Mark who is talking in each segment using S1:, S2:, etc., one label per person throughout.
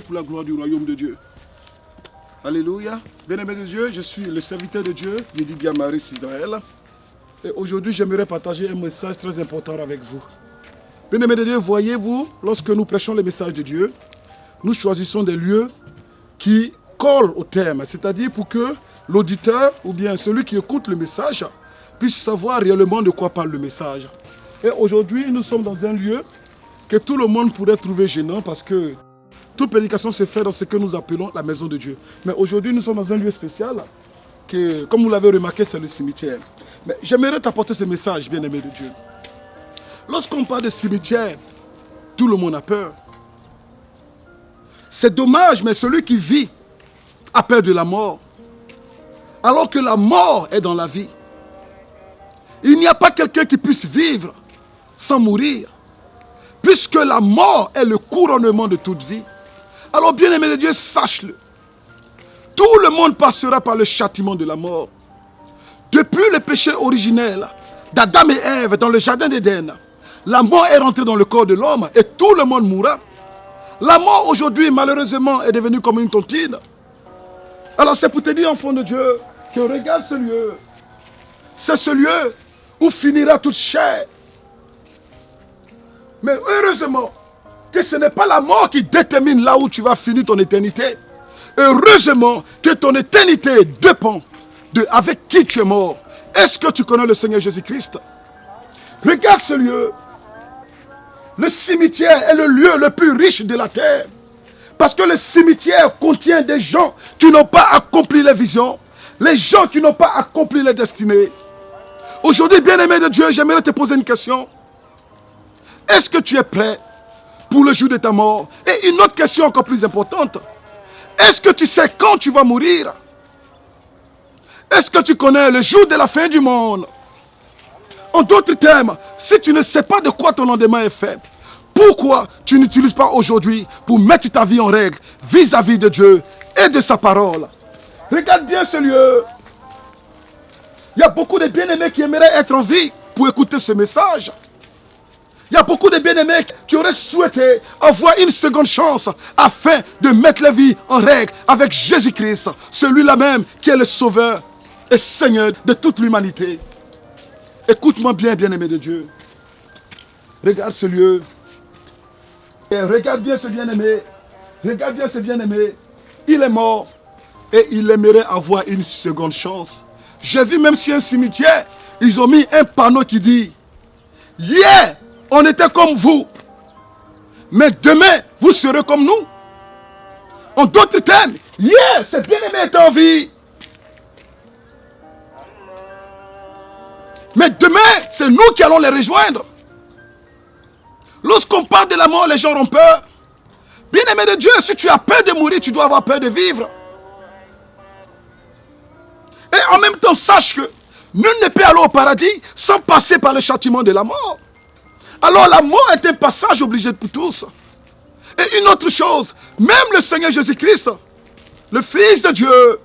S1: pour la gloire du royaume de Dieu. Alléluia. Bien-aimé de Dieu, je suis le serviteur de Dieu, Yedidia Marie Israël. Et aujourd'hui, j'aimerais partager un message très important avec vous. Bien-aimé de Dieu, voyez-vous, lorsque nous prêchons le message de Dieu, nous choisissons des lieux qui collent au thème, c'est-à-dire pour que l'auditeur ou bien celui qui écoute le message puisse savoir réellement de quoi parle le message. Et aujourd'hui, nous sommes dans un lieu que tout le monde pourrait trouver gênant parce que toute prédication se fait dans ce que nous appelons la maison de Dieu. Mais aujourd'hui, nous sommes dans un lieu spécial que, comme vous l'avez remarqué, c'est le cimetière. Mais j'aimerais t'apporter ce message, bien-aimé de Dieu. Lorsqu'on parle de cimetière, tout le monde a peur. C'est dommage, mais celui qui vit a peur de la mort. Alors que la mort est dans la vie. Il n'y a pas quelqu'un qui puisse vivre sans mourir. Puisque la mort est le couronnement de toute vie. Alors bien-aimé de Dieu, sache-le. Tout le monde passera par le châtiment de la mort. Depuis le péché originel d'Adam et Ève dans le jardin d'Éden, la mort est rentrée dans le corps de l'homme et tout le monde mourra. La mort aujourd'hui, malheureusement, est devenue comme une tontine. Alors c'est pour te dire, enfant de Dieu, que regarde ce lieu. C'est ce lieu où finira toute chair. Mais heureusement que ce n'est pas la mort qui détermine là où tu vas finir ton éternité. Heureusement que ton éternité dépend de avec qui tu es mort. Est-ce que tu connais le Seigneur Jésus-Christ? Regarde ce lieu. Le cimetière est le lieu le plus riche de la terre. Parce que le cimetière contient des gens qui n'ont pas accompli les visions. Les gens qui n'ont pas accompli les destinées. Aujourd'hui, bien-aimé de Dieu, j'aimerais te poser une question. Est-ce que tu es prêt pour le jour de ta mort? Et une autre question encore plus importante. Est-ce que tu sais quand tu vas mourir? Est-ce que tu connais le jour de la fin du monde? En d'autres termes, si tu ne sais pas de quoi ton lendemain est fait, pourquoi tu n'utilises pas aujourd'hui pour mettre ta vie en règle vis-à-vis de Dieu et de sa parole? Regarde bien ce lieu. Il y a beaucoup de bien-aimés qui aimeraient être en vie pour écouter ce message. Il y a beaucoup de bien-aimés qui auraient souhaité avoir une seconde chance afin de mettre la vie en règle avec Jésus-Christ, celui-là même qui est le Sauveur et Seigneur de toute l'humanité. Écoute-moi bien, bien-aimé de Dieu. Regarde ce lieu. Et regarde bien ce bien-aimé. Regarde bien ce bien-aimé. Il est mort et il aimerait avoir une seconde chance. J'ai vu même sur un cimetière, ils ont mis un panneau qui dit « Hier, on était comme vous, mais demain, vous serez comme nous. » En d'autres termes, hier, ce bien-aimé est en vie. Mais demain, c'est nous qui allons les rejoindre. Lorsqu'on parle de la mort, les gens ont peur. Bien-aimé de Dieu, si tu as peur de mourir, tu dois avoir peur de vivre. Et en même temps, sache que nul ne peut aller au paradis sans passer par le châtiment de la mort. Alors la mort est un passage obligé pour tous. Et une autre chose, même le Seigneur Jésus-Christ, le Fils de Dieu,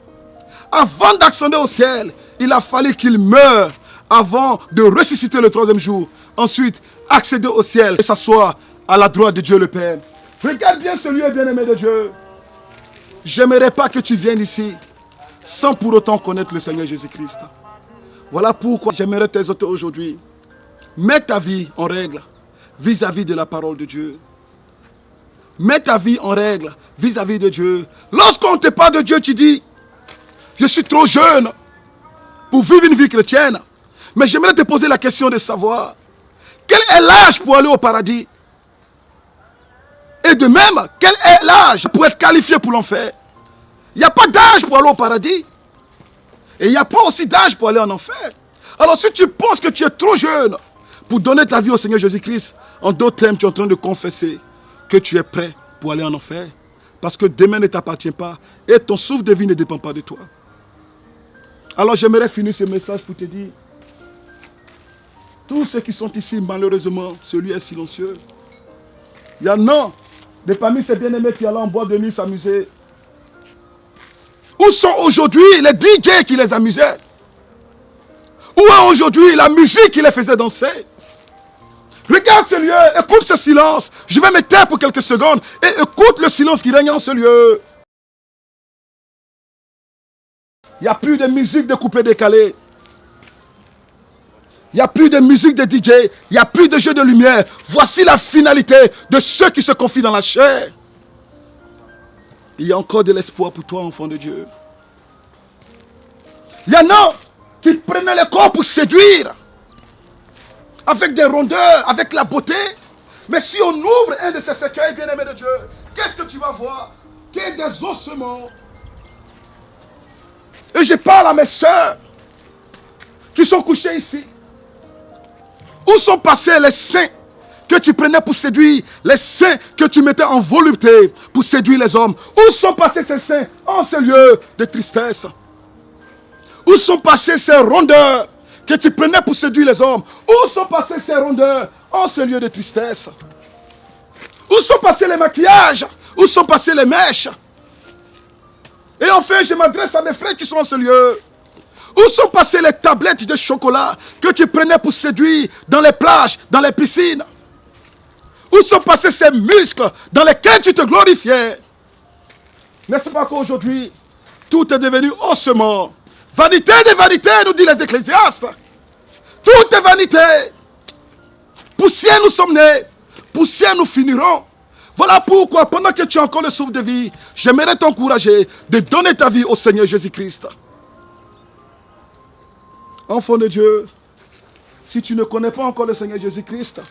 S1: avant d'accéder au ciel, il a fallu qu'il meure avant de ressusciter le troisième jour. Ensuite, accéder au ciel et s'asseoir à la droite de Dieu le Père. Regarde bien ce lieu, bien-aimé de Dieu. J'aimerais pas que tu viennes ici sans pour autant connaître le Seigneur Jésus-Christ. Voilà pourquoi j'aimerais t'exhorter aujourd'hui. Mets ta vie en règle vis-à-vis de la parole de Dieu. Mets ta vie en règle vis-à-vis de Dieu. Lorsqu'on te parle de Dieu, tu dis, je suis trop jeune pour vivre une vie chrétienne. Mais j'aimerais te poser la question de savoir, quel est l'âge pour aller au paradis? Et de même, quel est l'âge pour être qualifié pour l'enfer? Il n'y a pas d'âge pour aller au paradis. Et il n'y a pas aussi d'âge pour aller en enfer. Alors si tu penses que tu es trop jeune pour donner ta vie au Seigneur Jésus-Christ, en d'autres termes, tu es en train de confesser que tu es prêt pour aller en enfer. Parce que demain ne t'appartient pas et ton souffle de vie ne dépend pas de toi. Alors j'aimerais finir ce message pour te dire, tous ceux qui sont ici, malheureusement, celui est silencieux. Il y en a de parmi ces bien-aimés qui allaient en boîte de nuit s'amuser. Où sont aujourd'hui les DJ qui les amusaient? Où est aujourd'hui la musique qui les faisait danser? Regarde ce lieu, écoute ce silence. Je vais me taire pour quelques secondes et écoute le silence qui règne en ce lieu. Il n'y a plus de musique de coupé-décalé. Il n'y a plus de musique de DJ. Il n'y a plus de jeu de lumière. Voici la finalité de ceux qui se confient dans la chair. Il y a encore de l'espoir pour toi, enfant de Dieu. Il y en a qui prenaient le corps pour séduire. Avec des rondeurs, avec la beauté. Mais si on ouvre un de ces cercueils, bien-aimés de Dieu, qu'est-ce que tu vas voir? Qu'il y a des ossements. Et je parle à mes soeurs qui sont couchées ici. Où sont passés les saints que tu prenais pour séduire, les saints que tu mettais en volupté pour séduire les hommes? Où sont passés ces saints en ce lieu de tristesse? Où sont passés ces rondeurs que tu prenais pour séduire les hommes? Où sont passés ces rondeurs en ce lieu de tristesse? Où sont passés les maquillages? Où sont passés les mèches? Et enfin, je m'adresse à mes frères qui sont en ce lieu. Où sont passées les tablettes de chocolat que tu prenais pour séduire dans les plages, dans les piscines? Où sont passés ces muscles dans lesquels tu te glorifiais? N'est-ce pas qu'aujourd'hui, tout est devenu ossement? Vanité des vanités, nous disent les ecclésiastes. Tout est vanité. Poussière nous sommes nés, poussière nous finirons. Voilà pourquoi, pendant que tu as encore le souffle de vie, j'aimerais t'encourager de donner ta vie au Seigneur Jésus-Christ. Enfant de Dieu, si tu ne connais pas encore le Seigneur Jésus-Christ,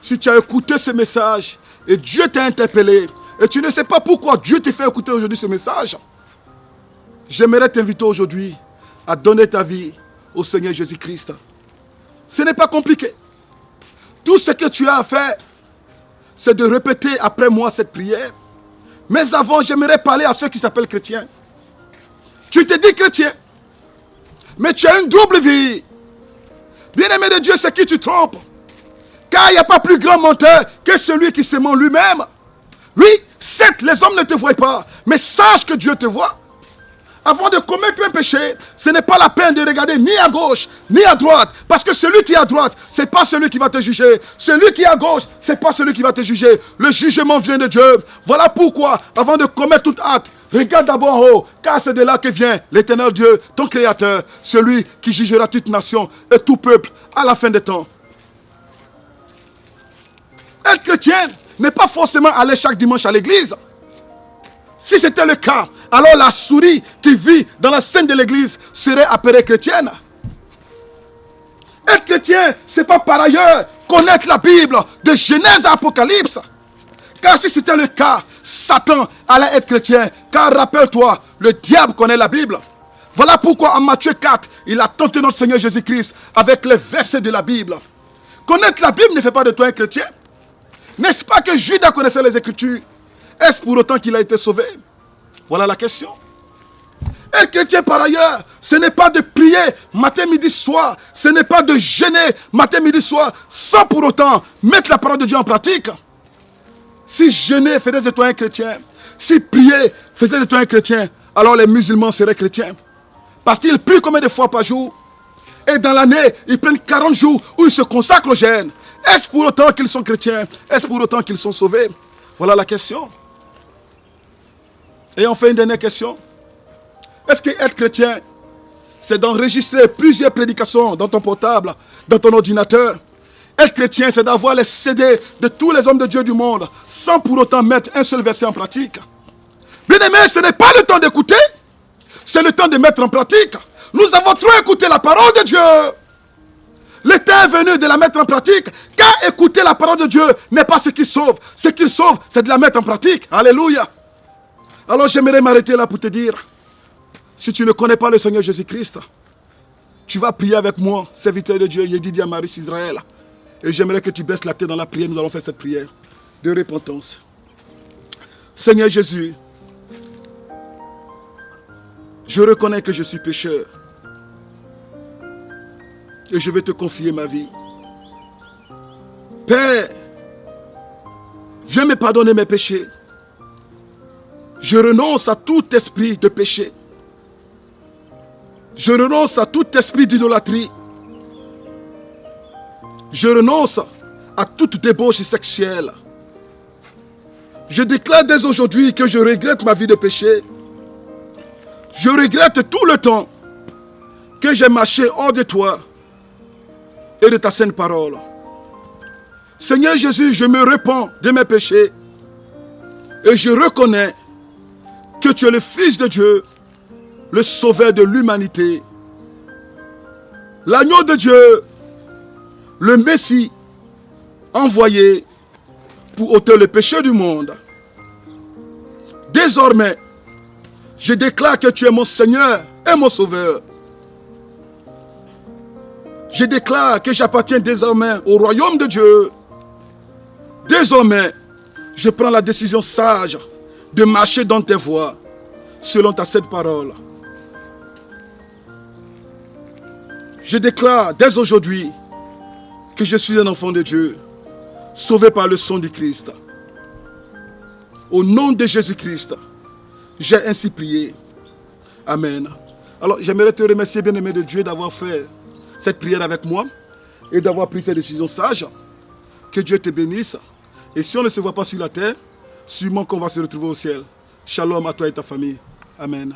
S1: si tu as écouté ce message et Dieu t'a interpellé, et tu ne sais pas pourquoi Dieu te fait écouter aujourd'hui ce message, j'aimerais t'inviter aujourd'hui à donner ta vie au Seigneur Jésus-Christ. Ce n'est pas compliqué. Tout ce que tu as à faire, c'est de répéter après moi cette prière. Mais avant, j'aimerais parler à ceux qui s'appellent chrétiens. Tu te dis chrétien, mais tu as une double vie. Bien-aimé de Dieu, c'est qui tu trompes. Car il n'y a pas plus grand menteur que celui qui se ment lui-même. Oui, certes, les hommes ne te voient pas, mais sache que Dieu te voit. Avant de commettre un péché, ce n'est pas la peine de regarder ni à gauche, ni à droite. Parce que celui qui est à droite, ce n'est pas celui qui va te juger. Celui qui est à gauche, ce n'est pas celui qui va te juger. Le jugement vient de Dieu. Voilà pourquoi, avant de commettre toute acte, regarde d'abord en haut, car c'est de là que vient l'Éternel Dieu, ton Créateur, celui qui jugera toute nation et tout peuple à la fin des temps. Être chrétien n'est pas forcément aller chaque dimanche à l'église. Si c'était le cas, alors la souris qui vit dans la scène de l'église serait appelée chrétienne. Être chrétien, c'est pas par ailleurs connaître la Bible de Genèse à Apocalypse. Car si c'était le cas, Satan allait être chrétien. Car rappelle-toi, le diable connaît la Bible. Voilà pourquoi en Matthieu 4, il a tenté notre Seigneur Jésus-Christ avec les versets de la Bible. Connaître la Bible ne fait pas de toi un chrétien. N'est-ce pas que Judas connaissait les Écritures? Est-ce pour autant qu'il a été sauvé? Voilà la question. Être chrétien par ailleurs, ce n'est pas de prier matin, midi, soir. Ce n'est pas de jeûner matin, midi, soir, sans pour autant mettre la parole de Dieu en pratique. Si jeûner faisait de toi un chrétien, si prier faisait de toi un chrétien, alors les musulmans seraient chrétiens. Parce qu'ils prient combien de fois par jour? Et dans l'année, ils prennent 40 jours où ils se consacrent au jeûne. Est-ce pour autant qu'ils sont chrétiens? Est-ce pour autant qu'ils sont sauvés? Voilà la question. Et enfin, une dernière question. Est-ce que être chrétien, c'est d'enregistrer plusieurs prédications dans ton portable, dans ton ordinateur? Être chrétien, c'est d'avoir les CD de tous les hommes de Dieu du monde, sans pour autant mettre un seul verset en pratique. Bien-aimé, ce n'est pas le temps d'écouter, c'est le temps de mettre en pratique. Nous avons trop écouté la parole de Dieu. Le temps est venu de la mettre en pratique, car écouter la parole de Dieu n'est pas ce qui sauve. Ce qui sauve, c'est de la mettre en pratique. Alléluia. Alors j'aimerais m'arrêter là pour te dire, si tu ne connais pas le Seigneur Jésus-Christ, tu vas prier avec moi, serviteur de Dieu, Yedidia Maris Israël. Et j'aimerais que tu baisses la tête dans la prière. Nous allons faire cette prière de repentance. Seigneur Jésus, je reconnais que je suis pécheur. Et je vais te confier ma vie. Père, viens me pardonner mes péchés. Je renonce à tout esprit de péché. Je renonce à tout esprit d'idolâtrie. Je renonce à toute débauche sexuelle. Je déclare dès aujourd'hui que je regrette ma vie de péché. Je regrette tout le temps que j'ai marché hors de toi et de ta sainte parole. Seigneur Jésus, je me repens de mes péchés et je reconnais que tu es le Fils de Dieu, le Sauveur de l'humanité, l'agneau de Dieu, le Messie envoyé pour ôter le péché du monde. Désormais, je déclare que tu es mon Seigneur et mon Sauveur. Je déclare que j'appartiens désormais au royaume de Dieu. Désormais, je prends la décision sage de marcher dans tes voies, selon ta sainte parole. Je déclare dès aujourd'hui que je suis un enfant de Dieu, sauvé par le sang du Christ. Au nom de Jésus-Christ, j'ai ainsi prié. Amen. Alors, j'aimerais te remercier, bien-aimé de Dieu, d'avoir fait cette prière avec moi et d'avoir pris cette décision sage. Que Dieu te bénisse. Et si on ne se voit pas sur la terre, sûrement qu'on va se retrouver au ciel. Shalom à toi et ta famille. Amen.